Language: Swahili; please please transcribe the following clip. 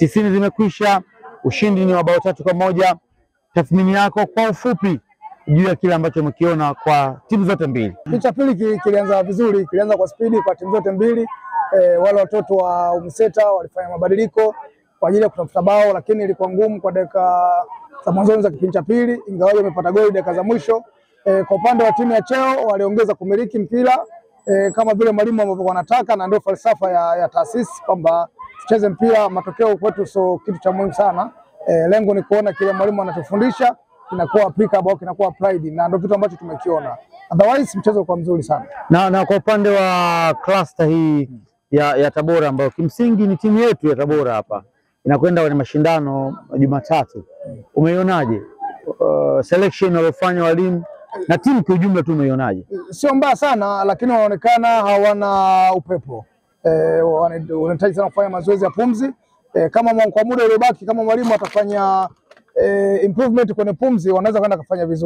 90 zimekwisha, ushindi ni wa bao 3-1. Tathmini yako kwa ufupi juu ya kile ambacho umekiona kwa timu zote mbili? Kipindi cha pili kilianza vizuri, kilianza kwa spidi kwa timu zote mbili. Wale watoto wa Umseta walifanya mabadiliko kwa ajili ya kutafuta bao, lakini ilikuwa ngumu kwa dakika za mwanzo za kipindi cha pili, ingawa wamepata goli dakika za mwisho. Kwa upande wa timu ya Cheo waliongeza kumiliki mpira kama vile mwalimu ambavyo wanataka, na ndio falsafa ya taasisi kwamba tucheze mpira. Matokeo kwetu sio kitu cha muhimu sana. Lengo ni kuona kile mwalimu anatufundisha kinakuwa applicable, kinakuwa pride, na ndio kitu ambacho tumekiona. Otherwise mchezo kwa mzuri sana. Na kwa upande wa cluster hii ya Tabora ambayo kimsingi ni timu yetu ya Tabora hapa inakwenda kwenye mashindano Jumatatu, umeionaje selection waliofanya walimu na timu kwa ujumla tu, umeionaje? Sio mbaya sana, lakini wanaonekana hawana upepo. Wanahitaji sana kufanya mazoezi ya pumzi. Kama kwa muda uliobaki, kama mwalimu atafanya improvement kwenye pumzi, wanaweza kwenda kufanya vizuri.